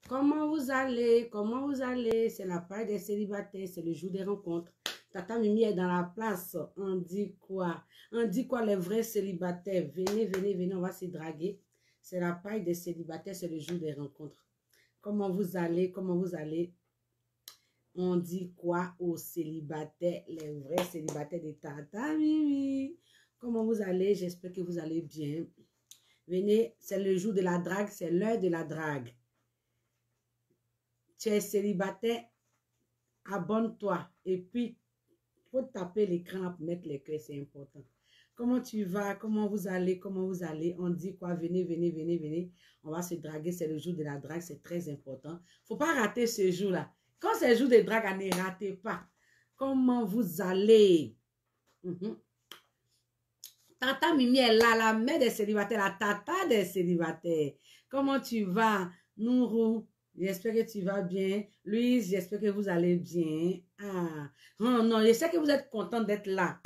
Comment vous allez? Comment vous allez? C'est la page des célibataires, c'est le jour des rencontres. Tata Mimi est dans la place. On dit quoi? On dit quoi les vrais célibataires? Venez, venez, venez, on va se draguer. C'est la page des célibataires, c'est le jour des rencontres. Comment vous allez? Comment vous allez? On dit quoi aux célibataires, les vrais célibataires de Tata Mimi? Comment vous allez? J'espère que vous allez bien. Venez, c'est le jour de la drague, c'est l'heure de la drague. Tu es célibataire, abonne-toi. Et puis, il faut taper l'écran pour mettre les cœurs, c'est important. Comment tu vas? Comment vous allez? Comment vous allez? On dit quoi? Venez, venez, venez, venez. On va se draguer, c'est le jour de la drague, c'est très important. Il ne faut pas rater ce jour-là. Quand c'est le jour de drague, ne ratez pas. Comment vous allez? Tata Mimi est là, la mère des célibataires, la tata des célibataires. Comment tu vas? Nourou? J'espère que tu vas bien. Louise, j'espère que vous allez bien. Ah, non, non, je sais que vous êtes content d'être là.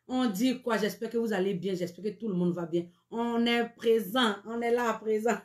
On dit quoi? J'espère que vous allez bien. J'espère que tout le monde va bien. On est présent. On est là à présent.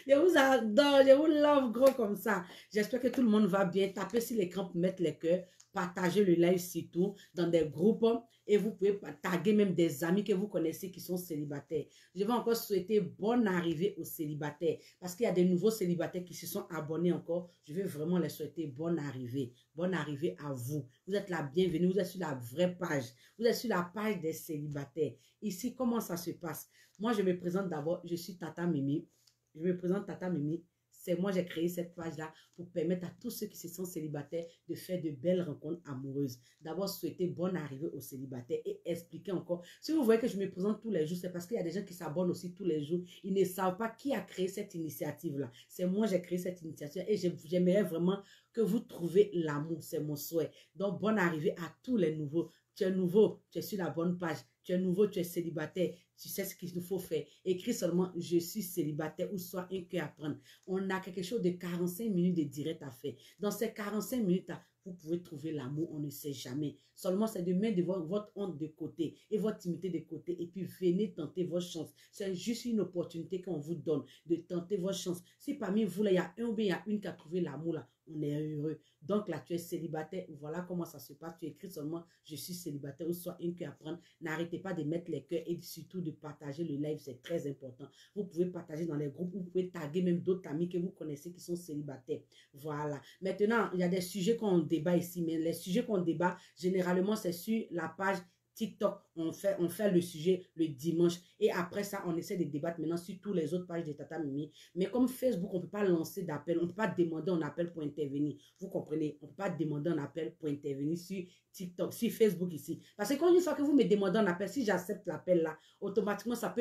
Je vous adore. Je vous love gros comme ça. J'espère que tout le monde va bien. Tapez sur l'écran pour mettre les cœurs. Partagez le live surtout dans des groupes. Et vous pouvez taguer même des amis que vous connaissez qui sont célibataires. Je vais encore souhaiter bonne arrivée aux célibataires. Parce qu'il y a des nouveaux célibataires qui se sont abonnés encore. Je vais vraiment les souhaiter bonne arrivée. Bonne arrivée à vous. Vous êtes la bienvenue. Vous êtes sur la vraie page. Vous êtes sur la page des célibataires. Ici, comment ça se passe? Moi, je me présente d'abord. Je suis Tata Mimi. Je me présente Tata Mimi. C'est moi, j'ai créé cette page-là pour permettre à tous ceux qui se sont célibataires de faire de belles rencontres amoureuses. D'abord, souhaiter bonne arrivée aux célibataires et expliquer encore. Si vous voyez que je me présente tous les jours, c'est parce qu'il y a des gens qui s'abonnent aussi tous les jours. Ils ne savent pas qui a créé cette initiative-là. C'est moi, j'ai créé cette initiative et j'aimerais vraiment que vous trouviez l'amour. C'est mon souhait. Donc, bonne arrivée à tous les nouveaux. Tu es nouveau, tu es sur la bonne page. Tu es nouveau, tu es célibataire. Tu sais ce qu'il nous faut faire. Écris seulement « Je suis célibataire » ou « Soit un cœur à prendre ». On a quelque chose de 45 minutes de direct à faire. Dans ces 45 minutes, vous pouvez trouver l'amour, on ne sait jamais. Seulement, c'est de mettre votre honte de côté et votre timidité de côté et puis venez tenter votre chance. C'est juste une opportunité qu'on vous donne de tenter votre chance. Si parmi vous, là, il y a un ou bien il y a une qui a trouvé l'amour, là, on est heureux. Donc là, tu es célibataire. Voilà comment ça se passe. Tu écris seulement « Je suis célibataire » ou « Soit une cœur à prendre ». N'arrêtez pas de mettre les cœurs et surtout de partager le live. C'est très important. Vous pouvez partager dans les groupes. Vous pouvez taguer même d'autres amis que vous connaissez qui sont célibataires. Voilà. Maintenant, il y a des sujets qu'on débat ici. Mais les sujets qu'on débat, généralement, c'est sur la page TikTok, on fait le sujet le dimanche. Et après ça, on essaie de débattre maintenant sur tous les autres pages de Tata Mimi. Mais comme Facebook, on ne peut pas lancer d'appel. On ne peut pas demander un appel pour intervenir. Vous comprenez? On ne peut pas demander un appel pour intervenir sur TikTok, sur Facebook ici. Parce que quand une fois que vous me demandez un appel, si j'accepte l'appel là, automatiquement, ça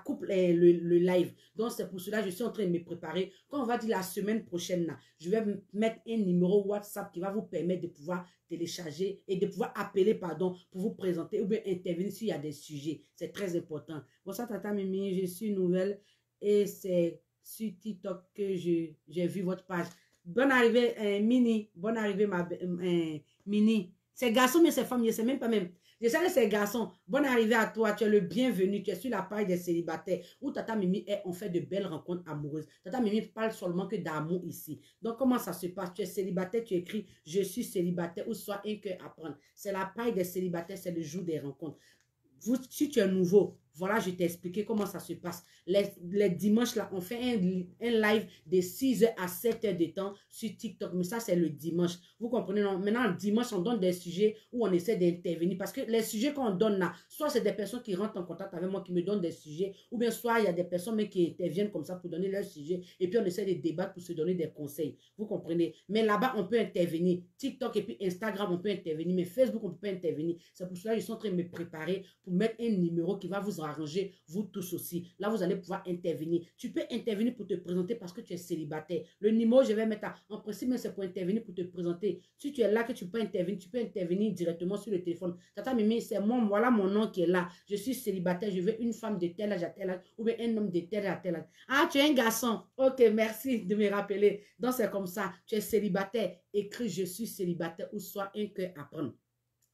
coupe le live. Donc, c'est pour cela que je suis en train de me préparer. Quand on va dire la semaine prochaine, là, je vais mettre un numéro WhatsApp qui va vous permettre de pouvoir télécharger et de pouvoir appeler, pardon, pour vous présenter ou bien intervenir s'il y a des sujets. C'est très important. Bonsoir, Tata Mimi, je suis nouvelle et c'est sur TikTok que j'ai vu votre page. Bonne arrivée, Mini. Bonne arrivée, Mini. C'est garçon, mais c'est femme, je ne sais même pas même. Je sais que c'est garçon. Bonne arrivée à toi. Tu es le bienvenu. Tu es sur la page des célibataires où Tata Mimi est, on fait de belles rencontres amoureuses. Tata Mimi parle seulement que d'amour ici. Donc, comment ça se passe? Tu es célibataire, tu écris « Je suis célibataire » ou « Soit un cœur à prendre ». C'est la page des célibataires, c'est le jour des rencontres. Vous, si tu es nouveau, voilà, je t'ai expliqué comment ça se passe. Les dimanches, là, on fait un live de 6h à 7h de temps sur TikTok. Mais ça, c'est le dimanche. Vous comprenez, non? Maintenant, le dimanche, on donne des sujets où on essaie d'intervenir. Parce que les sujets qu'on donne là, soit c'est des personnes qui rentrent en contact avec moi, qui me donnent des sujets, ou bien soit il y a des personnes mais qui interviennent comme ça pour donner leurs sujets. Et puis, on essaie de débattre pour se donner des conseils. Vous comprenez? Mais là-bas, on peut intervenir. TikTok et puis Instagram, on peut intervenir. Mais Facebook, on ne peut pas intervenir. C'est pour cela que je suis en train de me préparer pour mettre un numéro qui va vous arranger, vous tous aussi. Là, vous allez pouvoir intervenir. Tu peux intervenir pour te présenter parce que tu es célibataire. Le numéro, je vais mettre en principe, mais c'est pour intervenir, pour te présenter. Si tu es là, que tu peux intervenir, tu peux intervenir directement sur le téléphone. Tata Mimi, c'est moi, voilà mon nom qui est là. Je suis célibataire, je veux une femme de tel âge à tel âge, ou bien un homme de tel âge à tel âge. Ah, tu es un garçon. Ok, merci de me rappeler. Donc, c'est comme ça. Tu es célibataire. Écris « Je suis célibataire » ou « Soit un cœur à prendre ».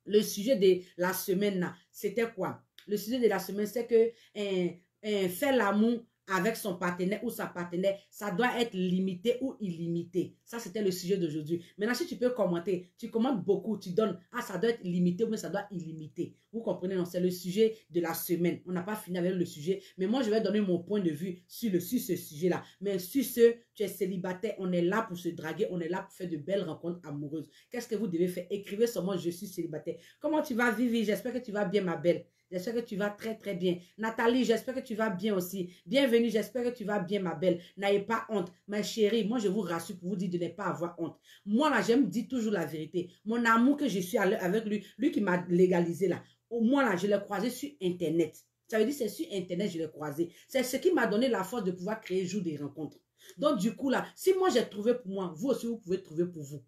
Le sujet de la semaine, c'était quoi? Le sujet de la semaine, c'est que faire l'amour avec son partenaire ou sa partenaire, ça doit être limité ou illimité. Ça, c'était le sujet d'aujourd'hui. Maintenant, si tu peux commenter, tu commentes beaucoup, tu donnes, ah, ça doit être limité ou bien ça doit être illimité. Vous comprenez, non? C'est le sujet de la semaine. On n'a pas fini avec le sujet, mais moi, je vais donner mon point de vue sur ce sujet-là. Mais sur ce, tu es célibataire, on est là pour se draguer, on est là pour faire de belles rencontres amoureuses. Qu'est-ce que vous devez faire? Écrivez seulement « Je suis célibataire ». Comment tu vas, Vivi? J'espère que tu vas bien, ma belle. J'espère que tu vas très, très bien. Nathalie, j'espère que tu vas bien aussi. Bienvenue, j'espère que tu vas bien, ma belle. N'ayez pas honte. Ma chérie, moi, je vous rassure pour vous dire de ne pas avoir honte. Moi, là, j'aime dire toujours la vérité. Mon amour que je suis avec lui, lui qui m'a légalisé, là. Moi, là, je l'ai croisé sur Internet. Ça veut dire c'est sur Internet, je l'ai croisé. C'est ce qui m'a donné la force de pouvoir créer jour des rencontres. Donc, du coup, là, si moi, j'ai trouvé pour moi, vous aussi, vous pouvez trouver pour vous.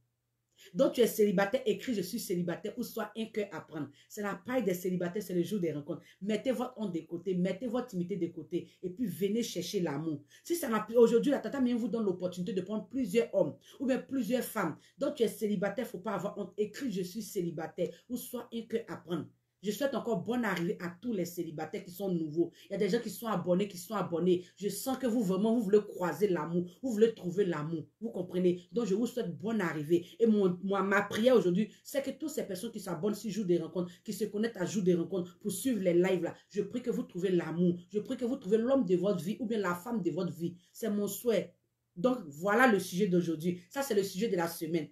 Donc, tu es célibataire, écris « Je suis célibataire » ou soit un cœur à prendre. C'est la paille des célibataires, c'est le jour des rencontres. Mettez votre honte de côté, mettez votre timidité de côté et puis venez chercher l'amour. Si ça n'a plus, aujourd'hui, la Tata Mimi vous donne l'opportunité de prendre plusieurs hommes ou bien plusieurs femmes. Donc, tu es célibataire, il ne faut pas avoir honte. Écris « Je suis célibataire » ou soit un cœur à prendre. Je souhaite encore bonne arrivée à tous les célibataires qui sont nouveaux. Il y a des gens qui sont abonnés, Je sens que vous, vraiment, vous voulez croiser l'amour. Vous voulez trouver l'amour. Vous comprenez? Donc, je vous souhaite bonne arrivée. Et ma prière aujourd'hui, c'est que toutes ces personnes qui s'abonnent sur Jour des rencontres, qui se connectent à Jour des rencontres pour suivre les lives là, je prie que vous trouvez l'amour. Je prie que vous trouvez l'homme de votre vie ou bien la femme de votre vie. C'est mon souhait. Donc, voilà le sujet d'aujourd'hui. Ça, c'est le sujet de la semaine.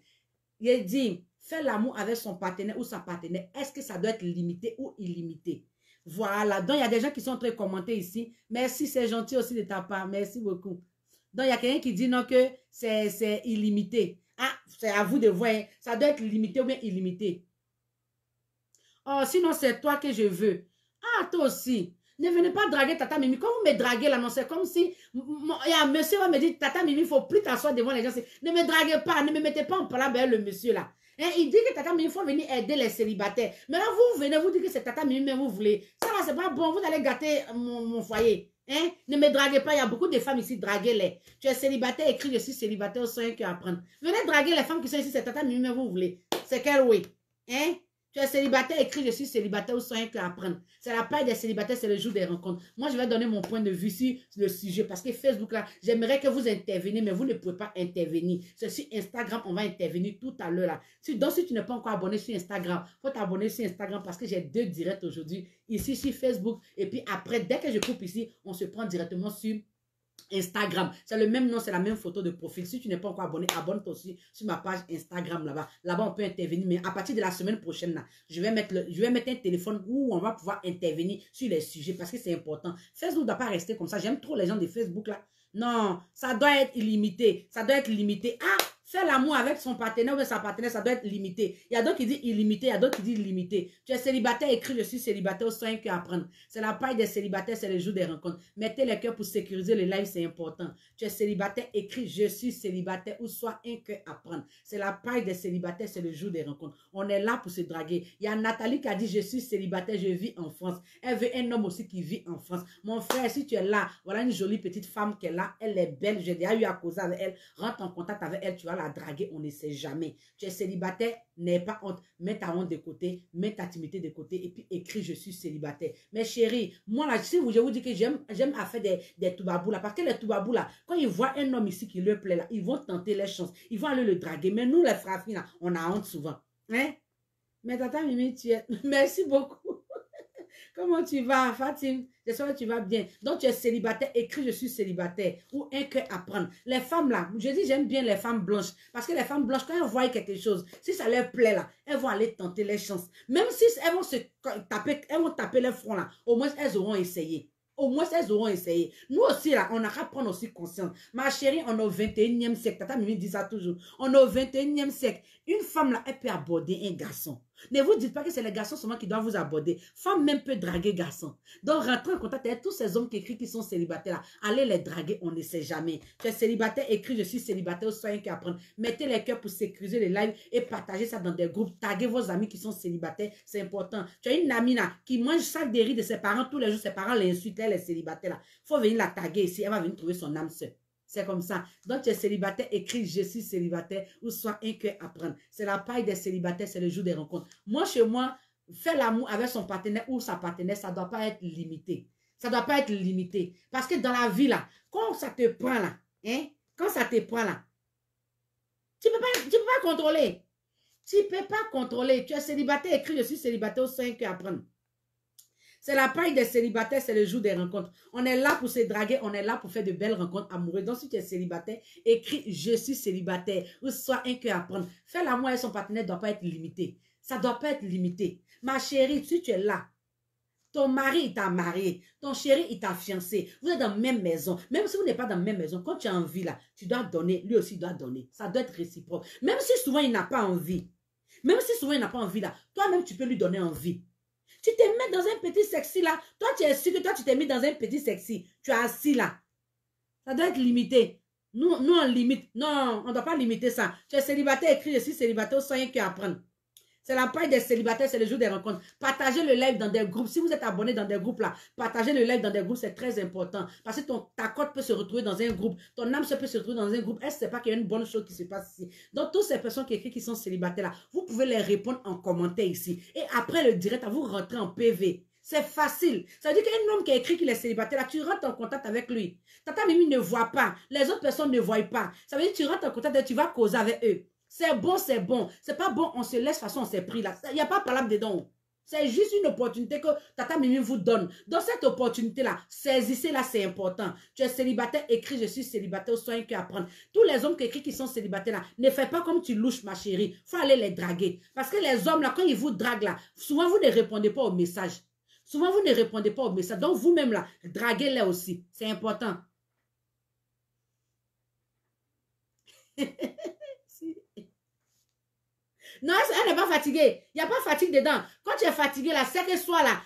Il dit... Faire l'amour avec son partenaire ou sa partenaire, est-ce que ça doit être limité ou illimité? Voilà. Donc, il y a des gens qui sont en train de commenter ici. Merci, c'est gentil aussi de ta part. Merci beaucoup. Donc, il y a quelqu'un qui dit non que c'est illimité. Ah, c'est à vous de voir. Ça doit être limité ou bien illimité. Oh, sinon, c'est toi que je veux. Ah, toi aussi. Ne venez pas draguer Tata Mimi. Quand vous me draguez là, non, c'est comme si... Il y a un monsieur va me dire, Tata Mimi, il ne faut plus t'asseoir devant les gens. Ne me draguez pas, ne me mettez pas en parole avec le monsieur là. Hein, il dit que Tata Mimi, il faut venir aider les célibataires. Maintenant, vous venez, vous dites que c'est Tata Mimi, mais vous voulez. Ça là, c'est pas bon, vous allez gâter mon foyer. Hein? Ne me draguez pas, il y a beaucoup de femmes ici, draguez-les. Tu es célibataire, écris, je suis célibataire, au soin que apprendre. Venez draguer les femmes qui sont ici, c'est Tata Mimi, mais vous voulez. C'est quel oui? Hein? Tu es célibataire, écris « Je suis célibataire » ou « Soyez que apprendre ». C'est la paille des célibataires, c'est le jour des rencontres. Moi, je vais donner mon point de vue sur le sujet parce que Facebook, là, j'aimerais que vous interveniez, mais vous ne pouvez pas intervenir. C'est sur Instagram, on va intervenir tout à l'heure. Là. Donc, si tu n'es pas encore abonné sur Instagram, il faut t'abonner sur Instagram parce que j'ai 2 directs aujourd'hui, ici sur Facebook. Et puis après, dès que je coupe ici, on se prend directement sur Instagram. C'est le même nom, c'est la même photo de profil. Si tu n'es pas encore abonné, abonne-toi aussi sur ma page Instagram là-bas. Là-bas, on peut intervenir. Mais à partir de la semaine prochaine, là, je vais mettre un téléphone où on va pouvoir intervenir sur les sujets parce que c'est important. Facebook ne doit pas rester comme ça. J'aime trop les gens de Facebook là. Non, ça doit être illimité. Ça doit être limité. Ah! Faire l'amour avec son partenaire ou sa partenaire, ça doit être limité. Il y a d'autres qui disent illimité, il y a d'autres qui disent limité. Tu es célibataire, écris « Je suis célibataire » ou « Soit un cœur à prendre ». C'est la paille des célibataires, c'est le jour des rencontres. Mettez les cœurs pour sécuriser le live, c'est important. Tu es célibataire, écris « Je suis célibataire » ou « Soit un cœur à prendre ». C'est la paille des célibataires, c'est le jour des rencontres. On est là pour se draguer. Il y a Nathalie qui a dit « Je suis célibataire, je vis en France ». Elle veut un homme aussi qui vit en France. Mon frère, si tu es là, voilà une jolie petite femme qui est là. Elle est belle, j'ai déjà eu à causer avec elle. Rentre en contact avec elle, tu vas la draguer, on ne sait jamais. Tu es célibataire, n'aie pas honte. Mets ta honte de côté, mets ta timidité de côté et puis écris « Je suis célibataire ». Mais chérie, moi là, si je vous dis que j'aime à faire des toubabous là, parce que les toubabous là, quand ils voient un homme ici qui leur plaît là, ils vont tenter les chances, ils vont aller le draguer. Mais nous les frères là, on a honte souvent. Hein? Mais Tata Mimi, tu es... Merci beaucoup. Comment tu vas, Fatim? J'espère que tu vas bien. Donc, tu es célibataire, écris « Je suis célibataire » ou un cœur à prendre. Les femmes là, je dis j'aime bien les femmes blanches. Parce que les femmes blanches, quand elles voient quelque chose, si ça leur plaît là, elles vont aller tenter les chances. Même si elles vont taper les fronts là, au moins elles auront essayé. Au moins, elles auront essayé. Nous aussi, là, on a qu'à prendre aussi conscience. Ma chérie, on est au 21e siècle. Tata Mimi dit ça toujours. On est au 21e siècle. Une femme, là, elle peut aborder un garçon. Ne vous dites pas que c'est les garçons seulement qui doivent vous aborder. Femme même peut draguer garçon. Donc, rentrez en contact avec tous ces hommes qui écrivent qui sont célibataires là. Allez les draguer, on ne sait jamais. Tu es célibataire, écris « Je suis célibataire » ou « Soyez un cœur à prendre ». Mettez les cœurs pour sécuriser les lives et partagez ça dans des groupes. Taguez vos amis qui sont célibataires, c'est important. Tu as une amie là qui mange sac de riz de ses parents tous les jours. Ses parents l'insultent, elle est célibataire là. Il faut venir la taguer ici, elle va venir trouver son âme sœur. C'est comme ça. Donc, tu es célibataire, écris « Je suis célibataire » ou « Soit un cœur à prendre ». C'est la paille des célibataires, c'est le jour des rencontres. Moi, chez moi, faire l'amour avec son partenaire ou sa partenaire, ça ne doit pas être limité. Ça ne doit pas être limité. Parce que dans la vie, là, quand ça te prend, là, hein, quand ça te prend, là, tu ne peux pas contrôler. Tu ne peux pas contrôler. Tu es célibataire, écrit, je suis célibataire au 5 à prendre. C'est la paille des célibataires, c'est le jour des rencontres. On est là pour se draguer, on est là pour faire de belles rencontres amoureuses. Donc, si tu es célibataire, écris « Je suis célibataire » ou « Soit un cœur à prendre ». Faire l'amour avec son partenaire ne doit pas être limité. Ça ne doit pas être limité. Ma chérie, si tu es là, ton mari, il t'a marié. Ton chéri, il t'a fiancé. Vous êtes dans la même maison. Même si vous n'êtes pas dans la même maison, quand tu as envie là, tu dois donner. Lui aussi doit donner. Ça doit être réciproque. Même si souvent, il n'a pas envie. Même si souvent, il n'a pas envie là, toi-même, tu peux lui donner envie. Tu te mets dans un petit sexy là. Toi, tu es sûr que toi, tu t'es mis dans un petit sexy. Tu es assis là. Ça doit être limité. Nous, on limite. Non, on ne doit pas limiter ça. Tu es célibataire, écrit, je suis célibataire, sans rien qu'à apprendre. C'est la paille des célibataires, c'est le jour des rencontres. Partagez le live dans des groupes. Si vous êtes abonné dans des groupes là, partagez le live dans des groupes, c'est très important. Parce que ta cote peut se retrouver dans un groupe. Ton âme peut se retrouver dans un groupe. Elle ne sait pas qu'il y a une bonne chose qui se passe ici. Donc, toutes ces personnes qui écrivent qui sont célibataires là, vous pouvez les répondre en commentaire ici. Et après le direct, vous rentrez en PV. C'est facile. Ça veut dire qu'un homme qui a écrit qu'il est célibataire, là, tu rentres en contact avec lui. Tata Mimi ne voit pas. Les autres personnes ne voient pas. Ça veut dire que tu rentres en contact et tu vas causer avec eux. C'est bon, c'est bon. C'est pas bon, on se laisse, façon, on s'est pris là. Il n'y a pas de parole dedans. C'est juste une opportunité que Tata Mimi vous donne. Dans cette opportunité-là, saisissez-la, c'est important. Tu es célibataire, écris, je suis célibataire, soyez que apprendre. Tous les hommes qui écrivent qui sont célibataires là, ne faites pas comme tu louches, ma chérie. Il faut aller les draguer. Parce que les hommes là, quand ils vous draguent là, souvent vous ne répondez pas au message. Souvent vous ne répondez pas au message. Donc vous-même là, draguez-les aussi. C'est important. Non, elle n'est pas fatiguée. Il n'y a pas de fatigue dedans. Quand tu es fatigué, là, c'est que soit là,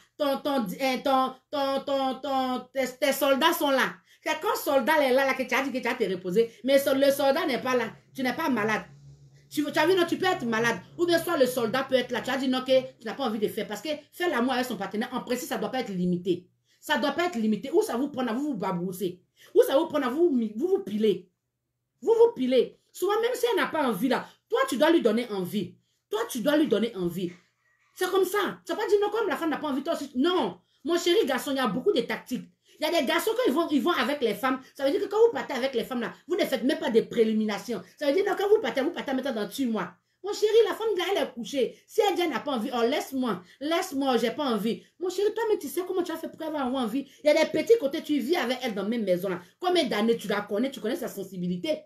tes soldats sont là. C'est quand le soldat est là, que tu as dit que tu as te reposer. Mais le soldat n'est pas là. Tu n'es pas malade. Tu as vu, non, tu peux être malade. Ou bien soit le soldat peut être là. Tu as dit non, que tu n'as pas envie de faire. Parce que faire l'amour avec son partenaire, en principe, ça ne doit pas être limité. Ça ne doit pas être limité. Ou ça vous prend à vous babrousser. Ou ça vous prend à vous piler. Vous pilez. Souvent, même si elle n'a pas envie là, toi, tu dois lui donner envie. Toi, tu dois lui donner envie. C'est comme ça. Tu n'as pas dit non, comme la femme n'a pas envie, toi aussi. Non. Mon chéri garçon, il y a beaucoup de tactiques. Il y a des garçons, quand ils vont avec les femmes, ça veut dire que quand vous partez avec les femmes là, vous ne faites même pas de préliminations. Ça veut dire que quand vous partez maintenant dans 8 mois. Mon chéri, la femme là, elle est couchée. Si elle dit elle n'a pas envie, oh laisse-moi, j'ai pas envie. Mon chéri, toi, mais tu sais comment tu as fait pour avoir envie. Il y a des petits côtés, tu vis avec elle dans la même maison là. Combien d'années tu la connais, tu connais sa sensibilité.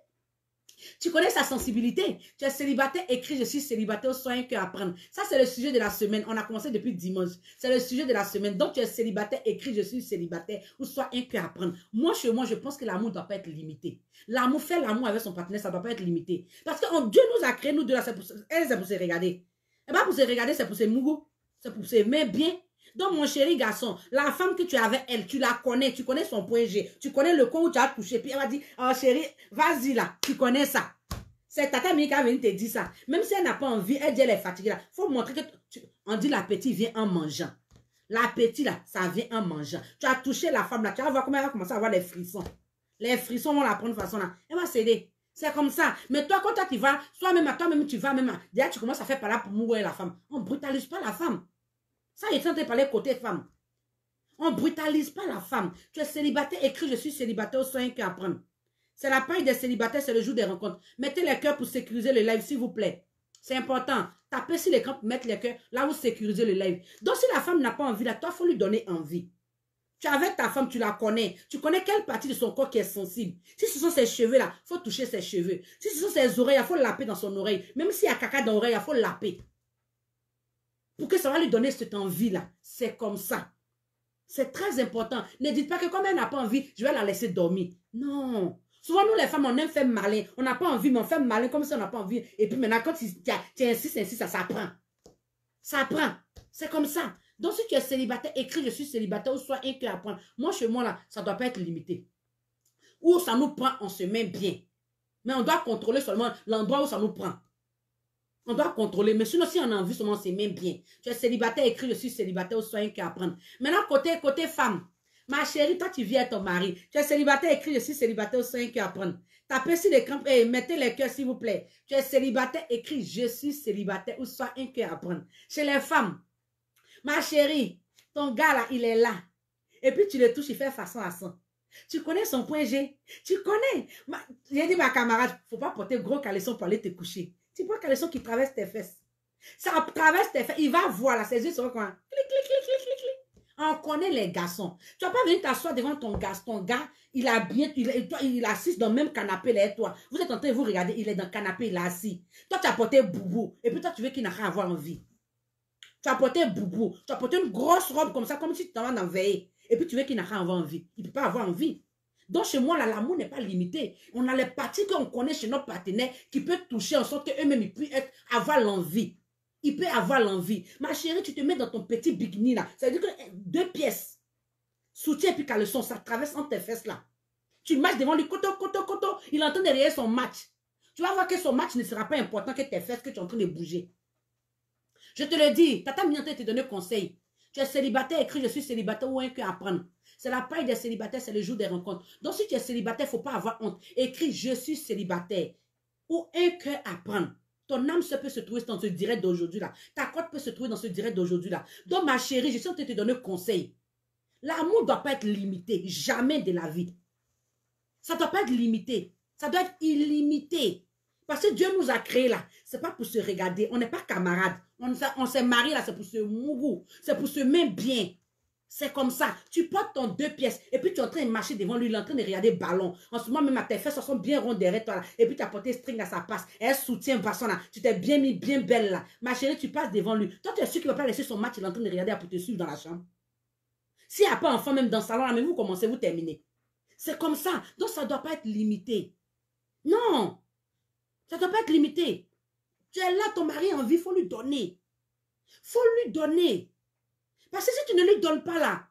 Tu connais sa sensibilité. Tu es célibataire, écris, je suis célibataire, sois un cœur à prendre. Ça, c'est le sujet de la semaine. On a commencé depuis dimanche. C'est le sujet de la semaine. Donc, tu es célibataire, écris, je suis célibataire, ou sois un cœur à prendre. Moi, chez moi, je pense que l'amour ne doit pas être limité. L'amour, faire l'amour avec son partenaire, ça ne doit pas être limité. Parce que Dieu nous a créé, nous deux là, c'est pour se regarder. Et pas pour se regarder, c'est pour se mouiller. C'est pour s'aimer bien. Donc, mon chéri garçon, la femme que tu as avec elle, tu la connais, tu connais son point G, tu connais le coin où tu as touché, puis elle va dire, oh chéri, vas-y là, tu connais ça. C'est Tata Mimi qui a venu te dire ça. Même si elle n'a pas envie, elle dit elle est fatiguée là. Il faut montrer que, on dit l'appétit vient en mangeant. L'appétit là, ça vient en mangeant. Tu as touché la femme là, tu vas voir comment elle va commencer à avoir des frissons. Les frissons vont la prendre de façon là. Elle va céder. C'est comme ça. Mais toi, quand tu vas, toi-même, tu vas même, déjà tu commences à faire par là pour mourir la femme. On ne brutalise pas la femme. Ça, il est en train de parler côté femme. On ne brutalise pas la femme. Tu es célibataire, écris, je suis célibataire, sois un cœur à prendre. C'est la paille des célibataires, c'est le jour des rencontres. Mettez les cœurs pour sécuriser le live, s'il vous plaît. C'est important. Tapez sur l'écran pour mettre les cœurs, là où sécuriser le live. Donc, si la femme n'a pas envie, là, toi, il faut lui donner envie. Tu es avec ta femme, tu la connais. Tu connais quelle partie de son corps qui est sensible. Si ce sont ses cheveux, là, il faut toucher ses cheveux. Si ce sont ses oreilles, il faut laper dans son oreille. Même s'il y a caca dans l'oreille, il faut laper. Pour que ça va lui donner cette envie-là. C'est comme ça. C'est très important. Ne dites pas que comme elle n'a pas envie, je vais la laisser dormir. Non. Souvent, nous, les femmes, on aime faire malin. On n'a pas envie, mais on fait malin comme si on n'a pas envie. Et puis maintenant, quand tu insistes, ça prend. Ça prend. C'est comme ça. Donc, si tu es célibataire, écris, je suis célibataire, ou soit un cœur à prendre. Moi, chez moi, là, ça ne doit pas être limité. Où ça nous prend, on se met bien. Mais on doit contrôler seulement l'endroit où ça nous prend. On doit contrôler, mais sinon, si on a envie, seulement, c'est même bien. Tu es célibataire, écris, je suis célibataire, ou soit un cœur à prendre. Maintenant, côté femme. Ma chérie, toi, tu vis avec ton mari. Tu es célibataire, écris, je suis célibataire, ou soit un cœur à prendre. Tapez sur l'écran et mettez les cœurs, s'il vous plaît. Tu es célibataire, écris, je suis célibataire, ou soit un cœur à prendre. Chez les femmes, ma chérie, ton gars là, il est là. Et puis tu le touches, il fait façon à son. Tu connais son point G. Tu connais. J'ai dit ma camarade, il ne faut pas porter gros caleçon pour aller te coucher. Tu prends caleçon qui traverse tes fesses. Ça traverse tes fesses. Il va voir là, ses yeux seront quoi? Clic, clic, clic, clic, clic, clic. On connaît les garçons. Tu vas pas venir t'asseoir devant ton gars. Ton gars, il a bien, il assis dans le même canapé là et toi. Vous êtes en train de vous regarder, il est dans le canapé, il est assis. Toi, tu as porté boubou. Et puis toi, tu veux qu'il n'a rien à avoir envie. Tu as porté boubou. Tu as porté une grosse robe comme ça, comme si tu t'en vas en veiller. Et puis tu veux qu'il n'a rien à avoir envie. Il ne peut pas avoir envie. Donc chez moi, l'amour n'est pas limité. On a les parties qu'on connaît chez nos partenaires qui peuvent toucher en sorte qu'eux-mêmes, ils puissent avoir l'envie. Il peut avoir l'envie. Ma chérie, tu te mets dans ton petit bikini là. Ça veut dire que 2 pièces. Soutien et puis caleçon, ça traverse entre tes fesses là. Tu marches devant lui, coto, coto, coto. Il entend derrière son match. Tu vas voir que son match ne sera pas important que tes fesses que tu es en train de bouger. Je te le dis, Tata Mignonne te donne conseil. Tu es célibataire, écris je suis célibataire ou un cœur à prendre. C'est la paille des célibataires, c'est le jour des rencontres. Donc si tu es célibataire, il ne faut pas avoir honte. Écris je suis célibataire ou un cœur à prendre. Ton âme peut se trouver dans ce direct d'aujourd'hui là. Ta côte peut se trouver dans ce direct d'aujourd'hui là. Donc ma chérie, je suis en train de te donner conseil. L'amour ne doit pas être limité, jamais de la vie. Ça ne doit pas être limité. Ça doit être illimité. Parce que Dieu nous a créés là. Ce n'est pas pour se regarder. On n'est pas camarades. On s'est mariés là, c'est pour se mourir. C'est pour se mettre bien. C'est comme ça. Tu portes ton 2 pièces et puis tu es en train de marcher devant lui, il est en train de regarder le ballon. En ce moment, même tes fesses sont bien rondes derrière toi là. Et puis tu as porté string à sa passe. Elle soutient façon là. Tu t'es bien mis, bien belle là. Ma chérie, tu passes devant lui. Toi, tu es sûr qu'il ne va pas laisser son match, il est en train de regarder pour te suivre dans la chambre. S'il n'y a pas enfant même dans le salon là, mais vous commencez, vous terminez. C'est comme ça. Donc ça ne doit pas être limité. Non. Ça ne doit pas être limité. Tu es là, ton mari a envie, il faut lui donner. Il faut lui donner. Parce que si tu ne lui donnes pas là,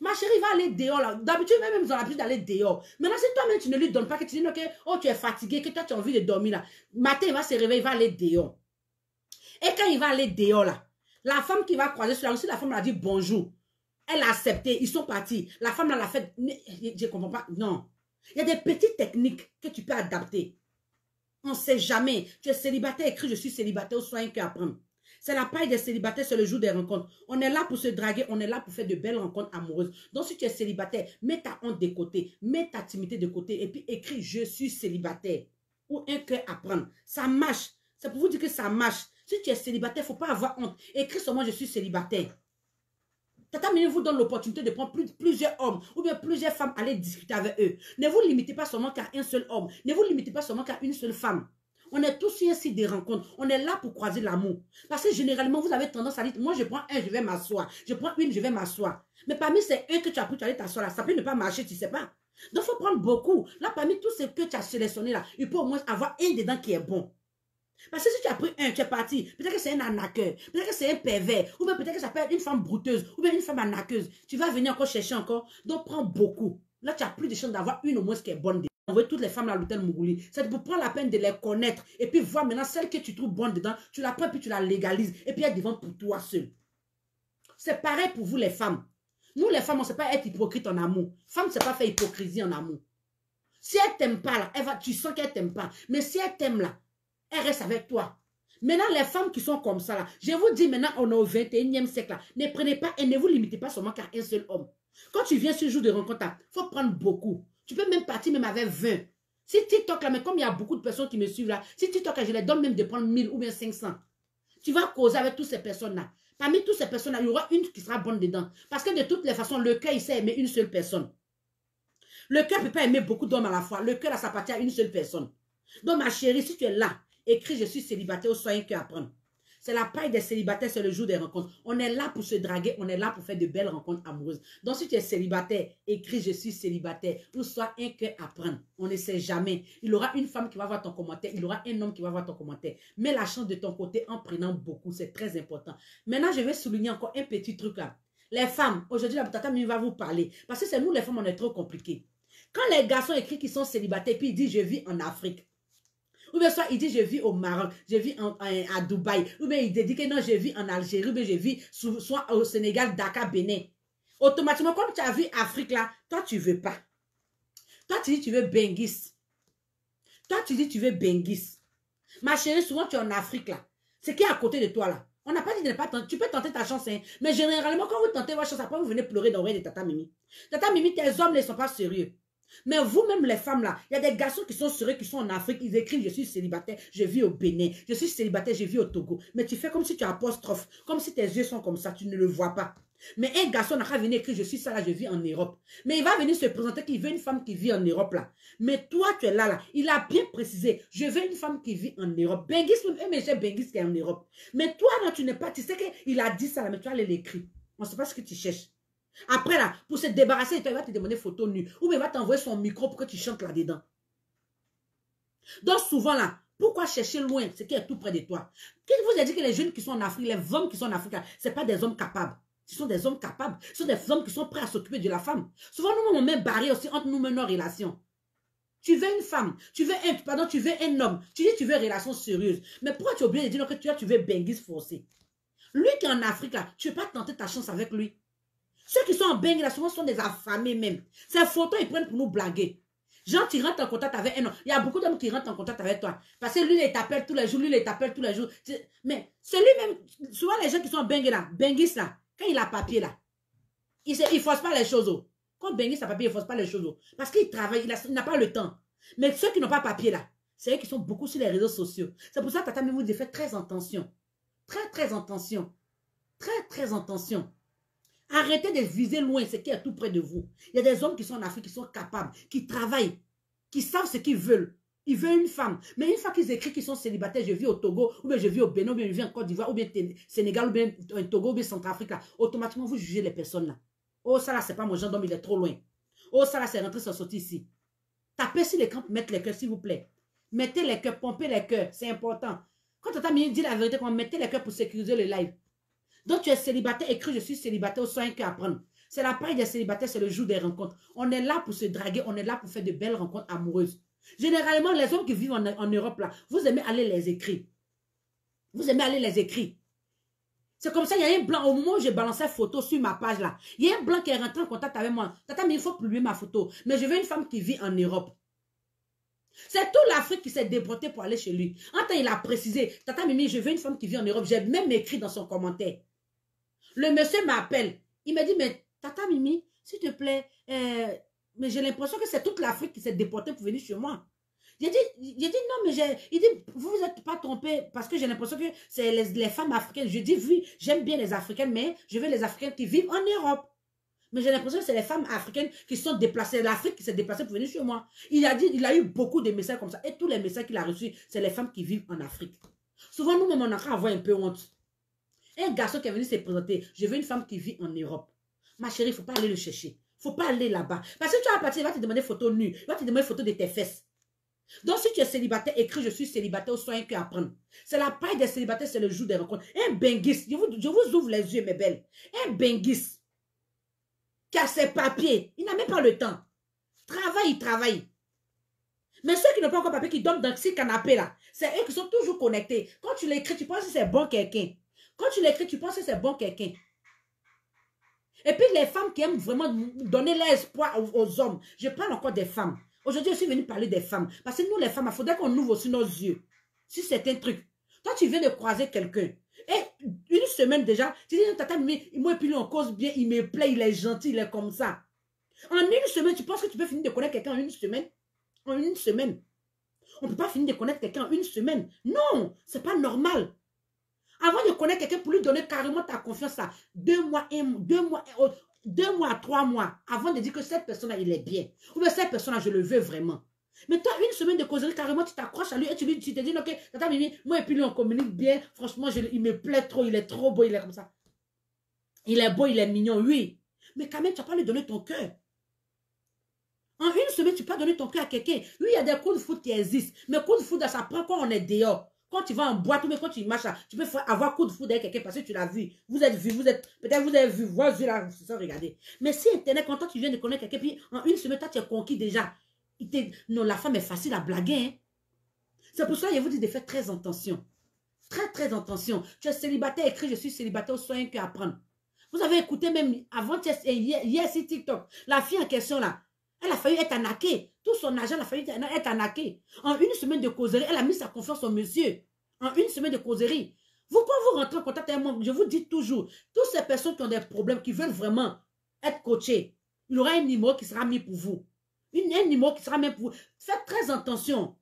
ma chérie va aller dehors là. D'habitude, même ils ont l'habitude d'aller dehors. Maintenant, si toi-même tu ne lui donnes pas, que tu dis que oh, tu es fatigué, que toi tu as envie de dormir là. Matin, il va se réveiller, il va aller dehors. Et quand il va aller dehors là, la femme qui va croiser sur la rue, si la femme a dit bonjour, elle a accepté, ils sont partis. La femme là l'a fait, je ne comprends pas, non. Il y a des petites techniques que tu peux adapter. On ne sait jamais. Tu es célibataire, écris je suis célibataire ou sois un cœur à prendre. C'est la paille des célibataires, c'est le jour des rencontres. On est là pour se draguer, on est là pour faire de belles rencontres amoureuses. Donc si tu es célibataire, mets ta honte de côté, mets ta timidité de côté et puis écris je suis célibataire ou un cœur à prendre. Ça marche. C'est pour vous dire que ça marche. Si tu es célibataire, il ne faut pas avoir honte. Écris seulement je suis célibataire. Tata Mignonne vous donne l'opportunité de prendre plusieurs hommes ou bien plusieurs femmes, aller discuter avec eux. Ne vous limitez pas seulement qu'à un seul homme. Ne vous limitez pas seulement qu'à une seule femme. On est tous sur un site de rencontres. On est là pour croiser l'amour. Parce que généralement, vous avez tendance à dire, moi je prends un, je vais m'asseoir. Je prends une, je vais m'asseoir. Mais parmi ces un que tu as pris, tu allais t'asseoir là, ça peut ne pas marcher, tu ne sais pas. Donc, il faut prendre beaucoup. Là, parmi tous ceux que tu as sélectionnés là, il peut au moins avoir un dedans qui est bon. Parce que si tu as pris un, tu es parti, peut-être que c'est un arnaqueur, peut-être que c'est un pervers, ou bien peut-être que ça peut être une femme brouteuse, ou bien une femme arnaqueuse. Tu vas venir encore chercher encore. Donc, prends beaucoup. Là, tu as plus de chance d'avoir une au moins qui est bonne. Envoyer toutes les femmes à l'hôtel Mougouli. C'est pour prendre la peine de les connaître. Et puis voir maintenant celle que tu trouves bonne dedans. Tu la prends puis tu la légalises. Et puis elle devant pour toi seul. C'est pareil pour vous les femmes. Nous les femmes, on ne sait pas être hypocrite en amour. Femme ne sait pas faire hypocrisie en amour. Si elle ne t'aime pas là, tu sens qu'elle ne t'aime pas. Mais si elle t'aime là, elle reste avec toi. Maintenant, les femmes qui sont comme ça là, je vous dis maintenant, on est au 21e siècle là. Ne prenez pas et ne vous limitez pas seulement qu'à un seul homme. Quand tu viens sur le jour de rencontre, il faut prendre beaucoup. Tu peux même partir même avec 20. Si TikTok là, mais comme il y a beaucoup de personnes qui me suivent là, si TikTok là, je les donne même de prendre 1000 ou bien 500. Tu vas causer avec toutes ces personnes là. Parmi toutes ces personnes là, il y aura une qui sera bonne dedans. Parce que de toutes les façons, le cœur, il sait aimer une seule personne. Le cœur ne peut pas aimer beaucoup d'hommes à la fois. Le cœur, là, ça appartient à une seule personne. Donc ma chérie, si tu es là, écris je suis célibataire ou sois un cœur à prendre. C'est la paille des célibataires, c'est le jour des rencontres. On est là pour se draguer, on est là pour faire de belles rencontres amoureuses. Donc si tu es célibataire, écris je suis célibataire ou sois un cœur à prendre. On ne sait jamais. Il y aura une femme qui va voir ton commentaire, il y aura un homme qui va voir ton commentaire. Mets la chance de ton côté en prenant beaucoup, c'est très important. Maintenant, je vais souligner encore un petit truc là. Les femmes, aujourd'hui la Tata Mignonne va vous parler. Parce que c'est nous les femmes, on est trop compliqués. Quand les garçons écrivent qu'ils sont célibataires, puis ils disent je vis en Afrique. Ou bien soit il dit je vis au Maroc, je vis à Dubaï. Ou bien il dit que non, je vis en Algérie, ou bien je vis soit au Sénégal, Dakar, Bénin. Automatiquement, comme tu as vu Afrique là, toi tu ne veux pas. Toi tu dis tu veux Bengis. Toi tu dis tu veux Bengis. Ma chérie, souvent tu es en Afrique là. Ce qui est à côté de toi là, On n'a pas dit de ne pas tenter. Tu peux tenter ta chance, hein. Mais généralement, quand vous tentez votre chance, après, vous venez pleurer dans l'oreille de Tata Mimi. Tata Mimi, tes hommes ne sont pas sérieux. Mais vous-même, les femmes là, il y a des garçons qui sont sérieux, qui sont en Afrique, ils écrivent, je suis célibataire, je vis au Bénin, je suis célibataire, je vis au Togo. Mais tu fais comme si tu apostrophes, comme si tes yeux sont comme ça, tu ne le vois pas. Mais un garçon n'a qu'à venir écrire, je suis ça là, je vis en Europe. Mais il va venir se présenter qu'il veut une femme qui vit en Europe là. Mais toi, tu es là, là. Il a bien précisé, je veux une femme qui vit en Europe. Bengis, mais j'ai Bengis qui est en Europe. Mais toi, là, tu n'es pas, tu sais qu'il a dit ça là, mais tu vas aller l'écrire. On ne sait pas ce que tu cherches. Après là, pour se débarrasser de toi, il va te demander photo nue. Ou bien il va t'envoyer son micro pour que tu chantes là-dedans. Donc souvent là, pourquoi chercher loin ce qui est tout près de toi? Qui vous a dit que les jeunes qui sont en Afrique, les hommes qui sont en Afrique, ce ne sont pas des hommes capables. Ce sont des hommes capables. Ce sont des hommes qui sont prêts à s'occuper de la femme. Souvent, nous, on met barrière aussi entre nous et nos relations. Tu veux une femme, tu veux un homme. Tu dis tu veux une relation sérieuse. Mais pourquoi tu es obligé de dire que tu veux Bengis forcé? Lui qui est en Afrique, là, tu ne veux pas tenter ta chance avec lui. Ceux qui sont en Bengis, là, souvent, sont des affamés même. Ces photos, ils prennent pour nous blaguer. Genre, tu rentres en contact avec un homme. Il y a beaucoup d'hommes qui rentrent en contact avec toi. Parce que lui, il t'appelle tous les jours, lui, il t'appelle tous les jours. Mais celui-même, souvent, les gens qui sont en Bengis, là, quand il a papier, là, il ne force pas les choses. Quand Bengis a papier, il ne force pas les choses. Parce qu'il travaille, il n'a pas le temps. Mais ceux qui n'ont pas papier, là, c'est eux qui sont beaucoup sur les réseaux sociaux. C'est pour ça que Tata Mimi vous dit, faites très attention. Très, très attention. Très, très attention. Arrêtez de viser loin ce qui est tout près de vous. Il y a des hommes qui sont en Afrique, qui sont capables, qui travaillent, qui savent ce qu'ils veulent. Ils veulent une femme. Mais une fois qu'ils écrivent qu'ils sont célibataires, je vis au Togo, ou bien je vis au Bénin, ou bien je vis en Côte d'Ivoire, ou bien Sénégal, ou bien Togo, ou bien Centrafrique, là, automatiquement vous jugez les personnes là. Oh, ça là, c'est pas mon genre d'homme, il est trop loin. Oh, ça là, c'est rentré, c'est sorti ici. Tapez sur l'écran pour mettre les cœurs, s'il vous plaît. Mettez les cœurs, pompez les cœurs, c'est important. Quand Tata Mimi dit la vérité, mettez les cœurs pour sécuriser le live. Donc, tu es célibataire, écris, je suis célibataire, au soin qu'à apprendre. C'est la paille des célibataires, c'est le jour des rencontres. On est là pour se draguer, on est là pour faire de belles rencontres amoureuses. Généralement, les hommes qui vivent en Europe, là, vous aimez aller les écrire. Vous aimez aller les écrire. C'est comme ça, il y a un blanc, au moment où j'ai balancé une photo sur ma page, là, il y a un blanc qui est rentré en contact avec moi. Tata, mais il faut publier ma photo. Mais je veux une femme qui vit en Europe. C'est toute l'Afrique qui s'est débrouillée pour aller chez lui. En temps, il a précisé, Tata Mimi, je veux une femme qui vit en Europe. J'ai même écrit dans son commentaire. Le monsieur m'appelle. Il me dit, mais Tata Mimi, s'il te plaît, mais j'ai l'impression que c'est toute l'Afrique qui s'est déportée pour venir chez moi. J'ai dit non, mais il dit, vous vous êtes pas trompé parce que j'ai l'impression que c'est les femmes africaines. Je dis, oui, j'aime bien les Africaines, mais je veux les Africaines qui vivent en Europe. Mais j'ai l'impression que c'est les femmes africaines qui sont déplacées, l'Afrique qui s'est déplacée pour venir chez moi. Il a eu beaucoup de messages comme ça. Et tous les messages qu'il a reçus, c'est les femmes qui vivent en Afrique. Souvent, nous-mêmes, on a qu'à avoir un peu honte. Un garçon qui est venu se présenter, je veux une femme qui vit en Europe. Ma chérie, il ne faut pas aller le chercher. Il ne faut pas aller là-bas. Parce que tu vas partir, il va te demander photo nue. Il va te demander photo de tes fesses. Donc, si tu es célibataire, écris, je suis célibataire, au soin que apprendre. C'est la paille des célibataires, c'est le jour des rencontres. Un Bengis, je vous ouvre les yeux, mes belles. Un Bengis qui a ses papiers, il n'a même pas le temps. Il travaille. Mais ceux qui n'ont pas encore papier, qui dorment dans ces canapés là, c'est eux qui sont toujours connectés. Quand tu l'écris, tu penses que c'est bon quelqu'un. Quand tu l'écris, tu penses que c'est bon quelqu'un. Et puis les femmes qui aiment vraiment donner l'espoir aux hommes. Je parle encore des femmes. Aujourd'hui, je suis venue parler des femmes. Parce que nous, les femmes, il faudrait qu'on ouvre aussi nos yeux. Si c'est un truc. Toi, tu viens de croiser quelqu'un. Et une semaine déjà, tu dis, Tata Mimi, moi et puis lui, on cause bien, il me plaît, il est gentil, il est comme ça. En une semaine, tu penses que tu peux finir de connaître quelqu'un en une semaine? En une semaine. On ne peut pas finir de connaître quelqu'un en une semaine. Non, c'est pas normal. Avant de connaître quelqu'un, pour lui donner carrément ta confiance à 2 mois, 3 mois, avant de dire que cette personne-là, il est bien. Ou bien cette personne-là, je le veux vraiment. Mais toi, une semaine de causerie, carrément, tu t'accroches à lui et tu te dis, ok, Tata Mimi, moi et puis lui, on communique bien. Franchement, il me plaît trop, il est trop beau, il est comme ça. Il est beau, il est mignon, oui. Mais quand même, tu n'as pas lui donner ton cœur. En une semaine, tu peux donner ton cœur à quelqu'un. Oui, il y a des coups de foot qui existent. Mais coups de foot, ça prend quand on est dehors. Quand tu vas en boîte ou même quand tu marches, tu peux avoir coup de foudre avec quelqu'un parce que tu l'as vu. Peut-être vous avez vu, vos yeux là, c'est ça, regardez. Mais si Internet, quand toi tu viens de connaître quelqu'un, puis en une semaine, toi tu es conquis déjà. Non, la femme est facile à blaguer. Hein? C'est pour ça que je vous dis de faire très attention. Très, très attention. Tu es célibataire, écrit, je suis célibataire, soyez que apprendre. Vous avez écouté même avant, hier sur TikTok, la fille en question là, elle a failli être arnaquée. Tout son argent, elle a failli être arnaquée. En une semaine de causerie, elle a mis sa confiance au monsieur. En une semaine de causerie. Vous pouvez vous rentrer en contact avec moi. Je vous dis toujours, toutes ces personnes qui ont des problèmes, qui veulent vraiment être coachées, il y aura un numéro qui sera mis pour vous. Un numéro qui sera mis pour vous. Faites très attention.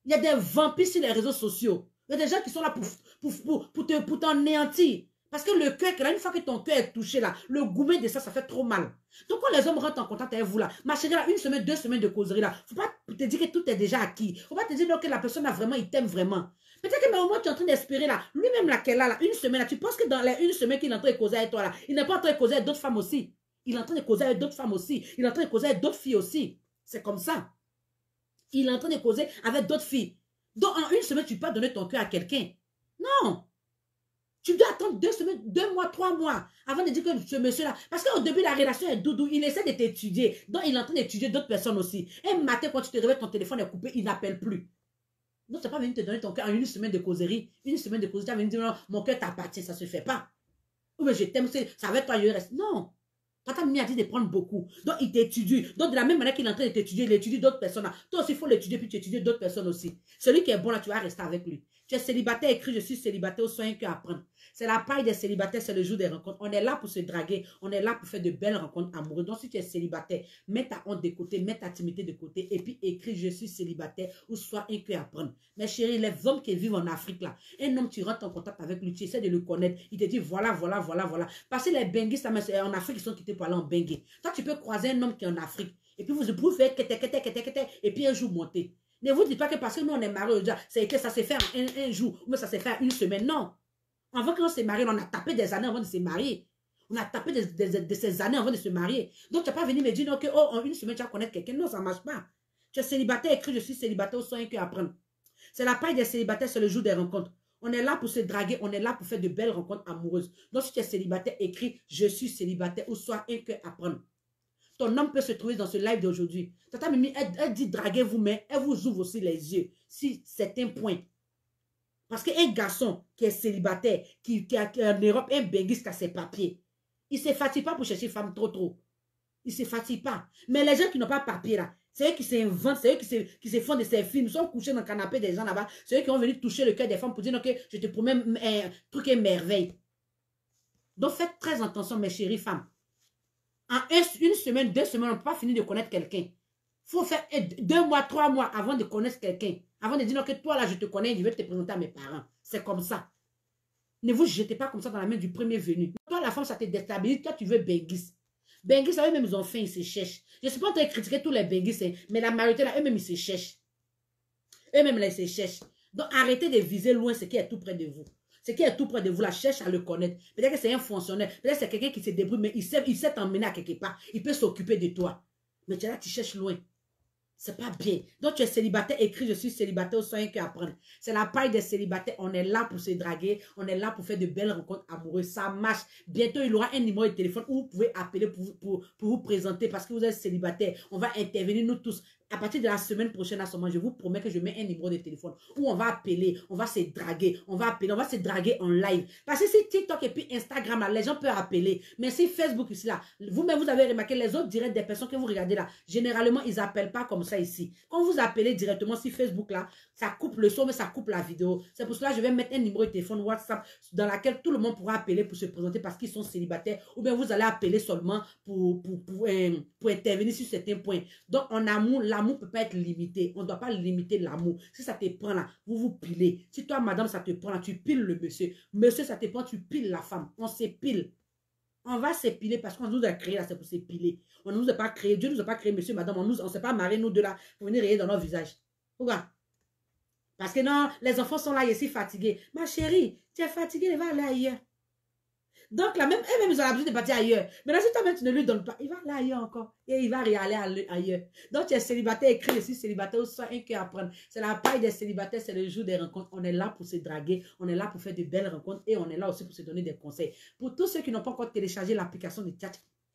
Il y a des vampires sur les réseaux sociaux. Il y a des gens qui sont là pour t'anéantir. Parce que le cœur, une fois que ton cœur est touché, là, le gourmet de ça, ça fait trop mal. Donc, quand les hommes rentrent en contact avec vous, là, ma chérie, là, 1 semaine, 2 semaines de causerie, là, faut pas te dire que tout est déjà acquis. Faut pas te dire que la personne a vraiment, il t'aime vraiment. Peut-être que au moins, tu es en train d'espérer, là, lui-même, là, qu'elle a, là, 1 semaine, là, tu penses que dans les 1 semaine qu'il est en train de causer avec toi, là, il n'est pas en train de causer avec d'autres femmes aussi. Il est en train de causer avec d'autres femmes aussi. Il est en train de causer avec d'autres filles aussi. C'est comme ça. Il est en train de causer avec d'autres filles. Donc, en 1 semaine, tu peux pas donner ton cœur à quelqu'un. Non. Tu dois attendre 2 semaines, 2 mois, 3 mois avant de dire que ce monsieur-là... Parce qu'au début, la relation est doudou. Il essaie de t'étudier. Donc, il est en train d'étudier d'autres personnes aussi. Un matin, quand tu te réveilles, ton téléphone est coupé, il n'appelle plus. Donc, tu n'as pas venu te donner ton cœur en 1 semaine de causerie. 1 semaine de causerie, tu as venu dire non, mon cœur t'appartient, ça ne se fait pas. Ou bien je t'aime, ça va être toi, je reste. Non. Tata Mimi a dit de prendre beaucoup. Donc, il t'étudie. Donc, de la même manière qu'il est en train de t'étudier, il étudie d'autres personnes. Là. Toi aussi, il faut l'étudier, puis tu étudies d'autres personnes aussi. Celui qui est bon, là, tu vas rester avec lui. Tu es célibataire, écrit, je suis célibataire, au soin que apprendre. C'est la paille des célibataires, c'est le jour des rencontres. On est là pour se draguer, on est là pour faire de belles rencontres amoureuses. Donc, si tu es célibataire, mets ta honte de côté, mets ta timidité de côté, et puis écris, je suis célibataire, ou soit un que apprendre. Mais chérie, les hommes qui vivent en Afrique, là, un homme, tu rentres en contact avec lui, tu essaies de le connaître, il te dit, voilà, voilà, voilà, voilà. Parce que les benguis, en Afrique, ils sont quittés pour aller en bengue. Toi, tu peux croiser un homme qui est en Afrique, et puis vous pouvez faire et puis un jour monter. Ne vous dites pas que parce que nous, on est mariés, ça s'est fait en un jour, ou ça s'est fait en 1 semaine. Non. Avant qu'on s'est marié, on a tapé des années avant de se marier. On a tapé de ces années avant de se marier. Donc, tu n'as pas venu me dire non, que en 1 semaine, tu vas connaître quelqu'un. Non, ça ne marche pas. Tu es célibataire, écrit, je suis célibataire, au soin que apprendre. C'est la paille des célibataires, c'est le jour des rencontres. On est là pour se draguer, on est là pour faire de belles rencontres amoureuses. Donc, si tu es célibataire, écrit, je suis célibataire, ou soit un que apprendre. Ton homme peut se trouver dans ce live d'aujourd'hui. Tata Mimi, elle dit draguez-vous, mais elle vous ouvre aussi les yeux. Si c'est un point. Parce qu'un garçon qui est célibataire, qui est en Europe, un benguiste qui a ses papiers, il ne se fatigue pas pour chercher une femme trop. Il ne se fatigue pas. Mais les gens qui n'ont pas de papier là, c'est eux qui s'inventent, c'est eux qui se font de ces films, ils sont couchés dans le canapé des gens là-bas, c'est eux qui ont venu toucher le cœur des femmes pour dire, ok, je te promets un truc et merveille. Donc faites très attention, mes chéries femmes. En 1 semaine, 2 semaines, on ne peut pas finir de connaître quelqu'un. Il faut faire 2 mois, 3 mois avant de connaître quelqu'un. Avant de dire non, que toi là, je te connais, je vais te présenter à mes parents. C'est comme ça. Ne vous jetez pas comme ça dans la main du premier venu. Toi, la femme, ça te déstabilise. Toi, tu veux benguis. Benguis, eux-mêmes, ils ont faim, ils se cherchent. Je ne suis pas en train de critiquer tous les benguis, mais la majorité là, eux-mêmes, ils se cherchent. Eux-mêmes, là, ils se cherchent. Donc, arrêtez de viser loin ce qui est tout près de vous. Ce qui est tout près de vous, là, cherche à le connaître. Peut-être que c'est un fonctionnaire. Peut-être que c'est quelqu'un qui se débrouille, mais il sait t'emmener à quelque part. Il peut s'occuper de toi. Mais tu es là, tu cherches loin. C'est pas bien. Donc, tu es célibataire, écrit, je suis célibataire, au soin qu'à apprendre. C'est la paille des célibataires. On est là pour se draguer. On est là pour faire de belles rencontres amoureuses. Ça marche. Bientôt, il y aura un numéro de téléphone où vous pouvez appeler pour vous présenter parce que vous êtes célibataire. On va intervenir, nous tous. À partir de la semaine prochaine, à ce moment, je vous promets que je mets un numéro de téléphone où on va appeler, on va se draguer, on va se draguer en live. Parce que si TikTok et puis Instagram, là, les gens peuvent appeler. Mais si Facebook ici, là, vous-même, vous avez remarqué, les autres directs des personnes que vous regardez là, généralement, ils n'appellent pas comme ça ici. Quand vous appelez directement sur Facebook, là, ça coupe le son, mais ça coupe la vidéo. C'est pour cela que je vais mettre un numéro de téléphone WhatsApp dans lequel tout le monde pourra appeler pour se présenter parce qu'ils sont célibataires. Ou bien vous allez appeler seulement pour intervenir sur certains points. Donc, en amour, l'amour ne peut pas être limité. On ne doit pas limiter l'amour. Si ça te prend là, vous pilez. Si toi, madame, ça te prend là, tu piles le monsieur. Monsieur, ça te prend, tu piles la femme. On s'épile. On va s'épiler parce qu'on nous a créé là, c'est pour s'épiler. On ne nous a pas créé. Dieu ne nous a pas créé, monsieur, madame. On ne s'est pas marié, nous deux là, pour venir rayer dans nos visages. Pourquoi? Parce que non, les enfants sont là, ils sont fatigués. Ma chérie, tu es fatiguée, elle va aller ailleurs. Donc, là, même, eux-mêmes, ils ont l'habitude de partir ailleurs. Mais là, si toi-même, tu ne lui donnes pas, il va aller ailleurs encore. Et il va aller ailleurs. Donc, tu es célibataire, écrit ici, célibataire, ou soit un cœur à prendre. C'est la paille des célibataires, c'est le jour des rencontres. On est là pour se draguer, on est là pour faire de belles rencontres et on est là aussi pour se donner des conseils. Pour tous ceux qui n'ont pas encore téléchargé l'application de chat,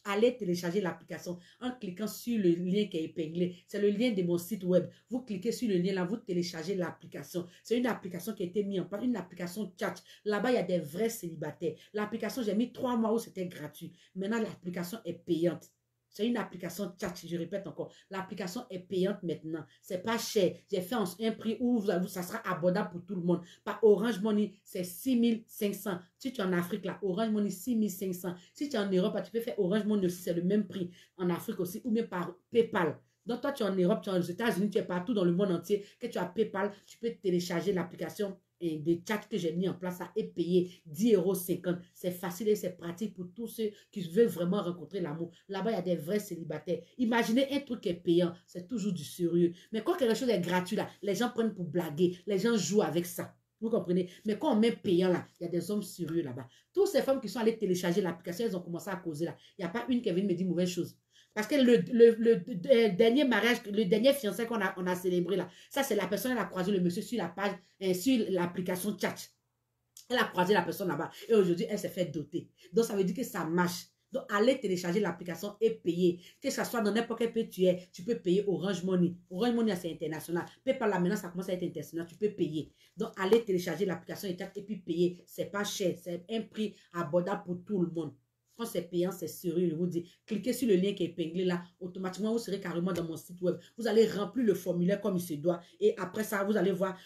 allez télécharger l'application en cliquant sur le lien qui est épinglé. C'est le lien de mon site web. Vous cliquez sur le lien là, vous téléchargez l'application. C'est une application qui a été mise en place, une application chat. Là-bas, il y a des vrais célibataires. L'application, j'ai mis 3 mois où c'était gratuit. Maintenant, l'application est payante. C'est une application chat, je répète encore. L'application est payante maintenant. C'est pas cher. J'ai fait un prix où ça sera abordable pour tout le monde. Par Orange Money, c'est 6500. Si tu es en Afrique, là, Orange Money, 6500. Si tu es en Europe, là, tu peux faire Orange Money aussi, c'est le même prix. En Afrique aussi, ou bien par PayPal. Donc, toi, tu es en Europe, tu es aux États-Unis, tu es partout dans le monde entier, que tu as PayPal, tu peux télécharger l'application et des chats que j'ai mis en place et payer 10,50 €. C'est facile et c'est pratique pour tous ceux qui veulent vraiment rencontrer l'amour. Là-bas, il y a des vrais célibataires. Imaginez un truc qui est payant, c'est toujours du sérieux. Mais quand quelque chose est gratuit, là, les gens prennent pour blaguer, les gens jouent avec ça. Vous comprenez? Mais quand on met payant là, il y a des hommes sérieux là-bas. Toutes ces femmes qui sont allées télécharger l'application, elles ont commencé à causer là. Il n'y a pas une qui est venue me dire mauvaise chose. Parce que le dernier mariage, le dernier fiançailles qu'on a célébré là, ça c'est la personne, elle a croisé le monsieur sur la page, sur l'application chat. Elle a croisé la personne là-bas. Et aujourd'hui, elle s'est fait doter. Donc ça veut dire que ça marche. Donc allez télécharger l'application et payer. Que ce soit dans n'importe quel pays tu peux payer Orange Money. Orange Money, c'est international. PayPal là maintenant, ça commence à être international. Tu peux payer. Donc allez télécharger l'application et puis payer. C'est pas cher. C'est un prix abordable pour tout le monde. Quand c'est payant, c'est sérieux, je vous dis. Cliquez sur le lien qui est épinglé là. Automatiquement, vous serez carrément dans mon site web. Vous allez remplir le formulaire comme il se doit. Et après ça, vous allez voir,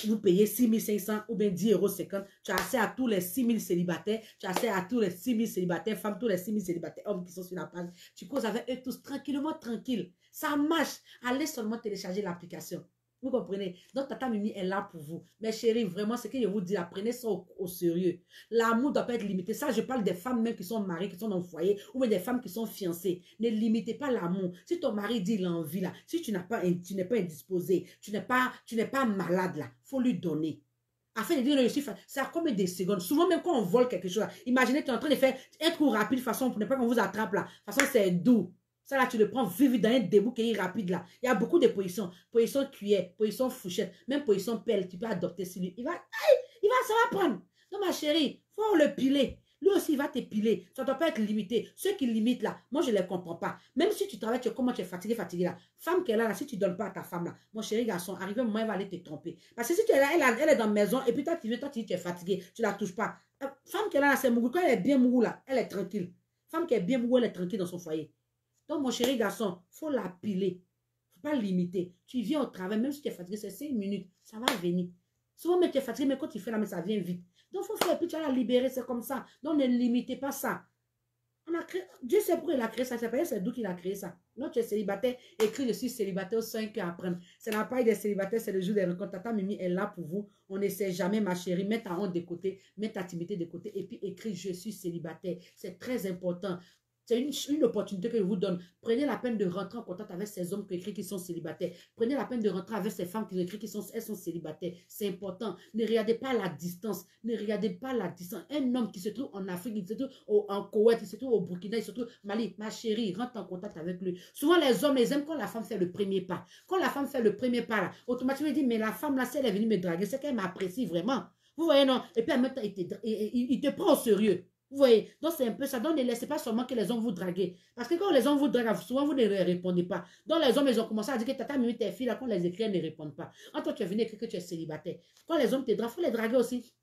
vous payez 6500 ou bien 10,50 €. Tu as accès à tous les 6000 célibataires. Tu as accès à tous les 6000 célibataires femmes, tous les 6000 célibataires hommes qui sont sur la page. Tu causes avec eux tous tranquillement, tranquille. Ça marche. Allez seulement télécharger l'application. Vous comprenez? Donc, Tata Mimi est là pour vous. Mais chérie, vraiment, ce que je vous dis, prenez ça au sérieux. L'amour ne doit pas être limité. Ça, je parle des femmes même qui sont mariées, qui sont dans le foyer, ou bien des femmes qui sont fiancées. Ne limitez pas l'amour. Si ton mari dit il a envie, là, si tu n'es pas indisposé, tu n'es pas malade, là, il faut lui donner. Afin de dire, je suis ça combien de secondes. Souvent, même quand on vole quelque chose, là, imaginez, tu es en train de faire un coup rapide, de façon, pour ne pas qu'on vous attrape, là. De façon, c'est doux. Ça là, tu le prends vite dans un debout qui est rapide là. Il y a beaucoup de positions. Position cuillère, position fourchette, même position pelle. Tu peux adopter celui. Ça va prendre. Donc ma chérie, il faut le piler. Lui aussi, il va te piler. Ça ne doit pas être limité. Ceux qui limitent là, moi je ne les comprends pas. Même si tu travailles, comment tu es fatigué là. Femme qui est là, si tu ne donnes pas à ta femme là, mon chéri garçon, arrive un moment, elle va aller te tromper. Parce que si tu es là, elle est dans la maison, et puis toi tu dis tu es fatigué, tu ne la touches pas. Femme qui est là, c'est mougou. Quand elle est bien mougou là, elle est tranquille. Femme qui est bien mougou, elle est tranquille dans son foyer. Donc, mon chéri garçon, il faut la piler. Il ne faut pas limiter. Tu viens au travail, même si tu es fatigué, c'est 5 minutes. Ça va venir. Souvent, mais tu es fatigué, mais quand tu fais là, mais ça vient vite. Donc, il faut faire, puis tu vas la libérer, c'est comme ça. Donc, ne limitez pas ça. Dieu sait pourquoi il a créé ça. C'est d'où qu'il a créé ça. Donc, tu es célibataire, écris, je suis célibataire, 5 ans à prendre. C'est la paille des célibataires, c'est le jour des rencontres. Tata Mimi est là pour vous. On ne sait jamais, ma chérie. Mets ta honte de côté, mets ta timidité de côté, et puis écris, je suis célibataire. C'est très important. C'est une opportunité que je vous donne. Prenez la peine de rentrer en contact avec ces hommes qui écrivent qui sont célibataires. Prenez la peine de rentrer avec ces femmes qui écrivent elles sont célibataires. C'est important. Ne regardez pas la distance. Ne regardez pas la distance. Un homme qui se trouve en Afrique, il se trouve en Koweït, il se trouve au Burkina, il se trouve au Mali. Ma chérie, rentre en contact avec lui. Souvent, les hommes, ils aiment quand la femme fait le premier pas. Quand la femme fait le premier pas, là, automatiquement, il dit, mais la femme, là, si elle est venue me draguer, c'est qu'elle m'apprécie vraiment. Vous voyez, non? Et puis, en même temps, il te prend au sérieux. Vous voyez, donc c'est un peu ça. Donc ne laissez pas seulement que les hommes vous draguent. Parce que quand les hommes vous draguent, souvent vous ne les répondez pas. Donc les hommes, ils ont commencé à dire que Tata Mimi, tes filles, là, quand les écrit, elles ne répondent pas. En toi, tu es venu écrire que tu es célibataire. Quand les hommes te draguent, il faut les draguer aussi.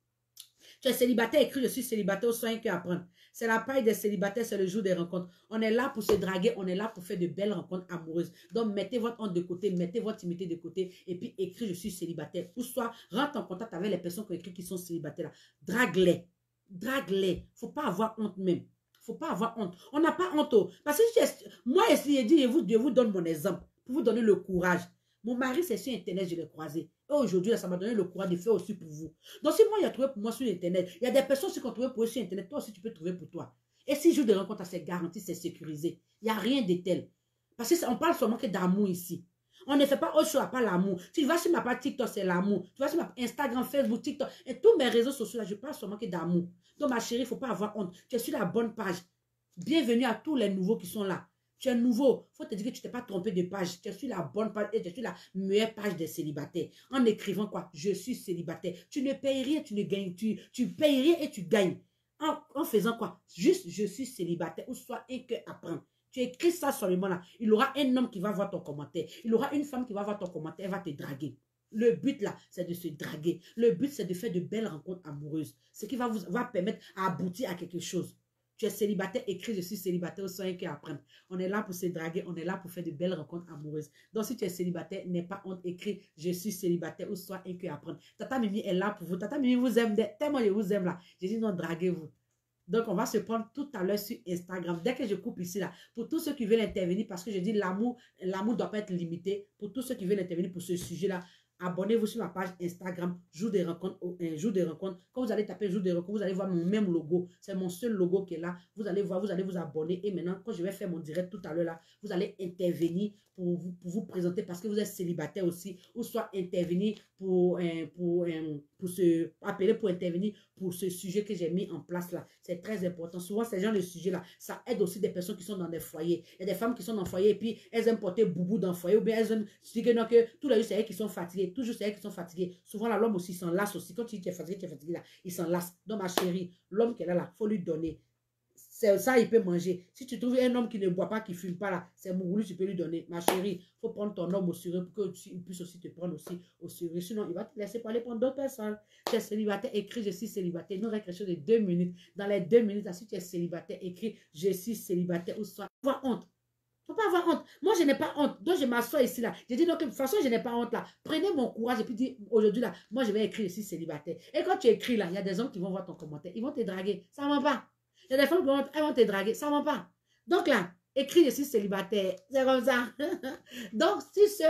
Tu es célibataire, écrit, je suis célibataire, au soin qu'à apprendre. C'est la paille des célibataires, c'est le jour des rencontres. On est là pour se draguer, on est là pour faire de belles rencontres amoureuses. Donc mettez votre honte de côté, mettez votre timidité de côté, et puis écris, je suis célibataire. Ou soit rentre en contact avec les personnes qui ont écrit qui sont célibataires là. Drague-les. Drague-les. Il ne faut pas avoir honte même. Il ne faut pas avoir honte. On n'a pas honte. Parce que moi, je vous donne mon exemple pour vous donner le courage. Mon mari, c'est sur Internet, je l'ai croisé. Et aujourd'hui, ça m'a donné le courage de faire aussi pour vous. Donc, si moi, il y a trouvé pour moi sur Internet, il y a des personnes qui ont trouvé pour eux sur Internet, toi aussi, tu peux trouver pour toi. Et si je de rencontre, c'est garanti, c'est sécurisé. Il n'y a rien de tel. Parce qu'on parle seulement que d'amour ici. On ne fait pas autre chose à part l'amour. Tu vas sur ma page TikTok, c'est l'amour. Tu vas sur ma Instagram, Facebook, TikTok. Et tous mes réseaux sociaux, là, je parle seulement que d'amour. Donc, ma chérie, il ne faut pas avoir honte. Tu es sur la bonne page. Bienvenue à tous les nouveaux qui sont là. Tu es nouveau. Il faut te dire que tu ne t'es pas trompé de page. Tu es sur la bonne page et tu es sur la meilleure page des célibataires. En écrivant quoi? Je suis célibataire. Tu ne payes rien, tu ne gagnes. Tu payes rien et tu gagnes. En faisant quoi? Juste, je suis célibataire ou soit un que apprendre. Tu écris ça seulement là. Il y aura un homme qui va voir ton commentaire. Il y aura une femme qui va voir ton commentaire. Elle va te draguer. Le but là, c'est de se draguer. Le but, c'est de faire de belles rencontres amoureuses. Ce qui va vous permettre d'aboutir à quelque chose. Tu es célibataire, écris je suis célibataire, sois un cœur à prendre. On est là pour se draguer, on est là pour faire de belles rencontres amoureuses. Donc si tu es célibataire, n'aie pas honte, écris je suis célibataire ou sois un cœur à prendre. Tata Mimi est là pour vous. Tata Mimi vous aime, tellement je vous aime là. J'ai dit non, draguez-vous. Donc, on va se prendre tout à l'heure sur Instagram. Dès que je coupe ici, là, pour tous ceux qui veulent intervenir, parce que je dis l'amour ne doit pas être limité. Pour tous ceux qui veulent intervenir pour ce sujet-là, abonnez-vous sur ma page Instagram, Jour des rencontres, Jour des rencontres. Quand vous allez taper Jour des rencontres, vous allez voir mon même logo. C'est mon seul logo qui est là. Vous allez voir, vous allez vous abonner. Et maintenant, quand je vais faire mon direct tout à l'heure là, vous allez intervenir pour vous présenter parce que vous êtes célibataire aussi, ou soit intervenir pour appeler pour intervenir pour ce sujet que j'ai mis en place là. C'est très important. Souvent, ces gens de sujets là, ça aide aussi des personnes qui sont dans des foyers. Il y a des femmes qui sont dans le foyer et puis elles aiment porter boubou dans le foyer ou bien elles aiment dire que tout le jour c'est elles qui sont fatiguées. Toujours c'est elles qui sont fatiguées. Souvent là, l'homme aussi s'en lasse aussi. Quand tu dis que tu es fatigué là, il s'en lasse. Donc ma chérie, l'homme qui est là, faut lui donner. C'est ça, il peut manger. Si tu trouves un homme qui ne boit pas, qui ne fume pas là, c'est Mouroulou, tu peux lui donner. Ma chérie, il faut prendre ton homme au sérieux pour qu'il puisse aussi te prendre aussi au sérieux. Sinon, il va te laisser parler pour d'autres personnes. Tu es célibataire, écris je suis célibataire. Nous reste quelque chose de 2 minutes. Dans les 2 minutes, là, si tu es célibataire, écris je suis célibataire ou soit. Faut pas avoir honte. Faut pas avoir honte. Moi, je n'ai pas honte. Donc, je m'assois ici là. J'ai dit, donc, de toute façon, je n'ai pas honte là. Prenez mon courage et puis dites, aujourd'hui là, moi, je vais écrire je suis célibataire. Et quand tu écris là, il y a des hommes qui vont voir ton commentaire. Ils vont te draguer. Ça ne va pas. Il y a des femmes qui vont te draguer. Ça ne va pas. Donc là, écris je suis célibataire. C'est comme ça. Donc, si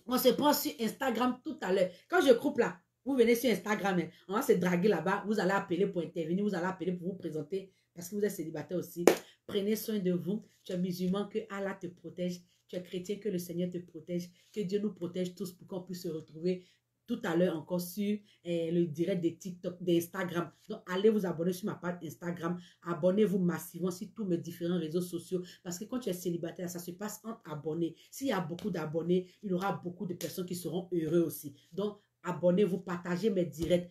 on se prend sur Instagram tout à l'heure. Quand je coupe là, vous venez sur Instagram, hein, on va se draguer là-bas. Vous allez appeler pour intervenir. Vous allez appeler pour vous présenter parce que vous êtes célibataire aussi. Prenez soin de vous. Tu es musulman, que Allah te protège. Tu es chrétien, que le Seigneur te protège. Que Dieu nous protège tous pour qu'on puisse se retrouver tout à l'heure encore sur le direct de TikTok, d'Instagram. Donc, allez vous abonner sur ma page Instagram. Abonnez-vous massivement sur tous mes différents réseaux sociaux. Parce que quand tu es célibataire, ça se passe entre abonnés. S'il y a beaucoup d'abonnés, il y aura beaucoup de personnes qui seront heureux aussi. Donc, abonnez-vous, partagez mes directs.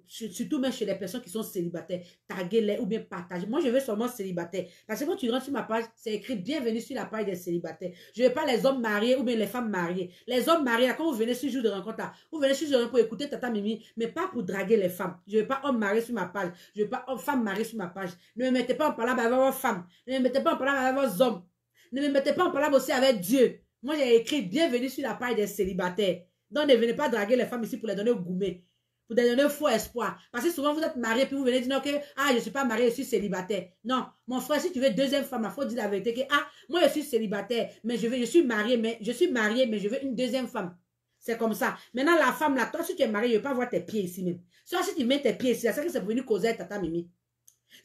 Surtout même chez les personnes qui sont célibataires. Taguez-les ou bien partagez. Moi, je veux seulement célibataire. Parce que quand tu rentres sur ma page, c'est écrit bienvenue sur la page des célibataires. Je ne veux pas les hommes mariés ou bien les femmes mariées. Les hommes mariés, là, quand vous venez sur le jour de rencontre, là, vous venez sur le jour de rencontre pour écouter Tata Mimi, mais pas pour draguer les femmes. Je ne veux pas hommes mariés sur ma page. Je ne veux pas femmes mariées sur ma page. Ne me mettez pas en parole avec vos femmes. Ne me mettez pas en parole avec vos hommes. Ne me mettez pas en parole aussi avec Dieu. Moi, j'ai écrit bienvenue sur la page des célibataires. Donc, ne venez pas draguer les femmes ici pour les donner au gourmet. Pour les donner faux espoir. Parce que souvent, vous êtes marié, puis vous venez dire que, ah, je ne suis pas marié, je suis célibataire. Non, mon frère, si tu veux deuxième femme, il faut dire la vérité que, ah, moi, je suis célibataire, mais je suis marié, mais je veux une deuxième femme. C'est comme ça. Maintenant, la femme, là, toi, si tu es marié, je ne veux pas voir tes pieds ici même. Soit si tu mets tes pieds ici, c'est que c'est pour venir causer avec Tata Mimi.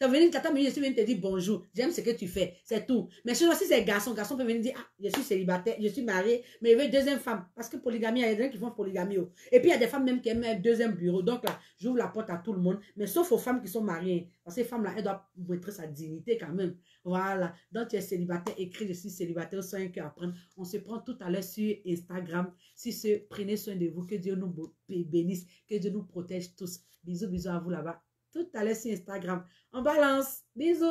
Ça veut venir, Tata Mimi, je suis venu te dire bonjour, j'aime ce que tu fais, c'est tout. Mais sinon, si c'est garçon peut venir dire, ah, je suis célibataire, je suis marié, mais je veux une deuxième femme. Parce que polygamie, il y a des gens qui font polygamie. Oh. Et puis, il y a des femmes même qui aiment un deuxième bureau. Donc là, j'ouvre la porte à tout le monde, mais sauf aux femmes qui sont mariées. Parce que ces femmes-là, elles doivent montrer sa dignité quand même. Voilà. Donc, tu es célibataire, écris, je suis célibataire, sois un cœur à prendre. On se prend tout à l'heure sur Instagram. Prenez soin de vous, que Dieu nous bénisse, que Dieu nous protège tous. Bisous, bisous à vous là-bas. Tout à l'heure sur Instagram. On balance. Bisous.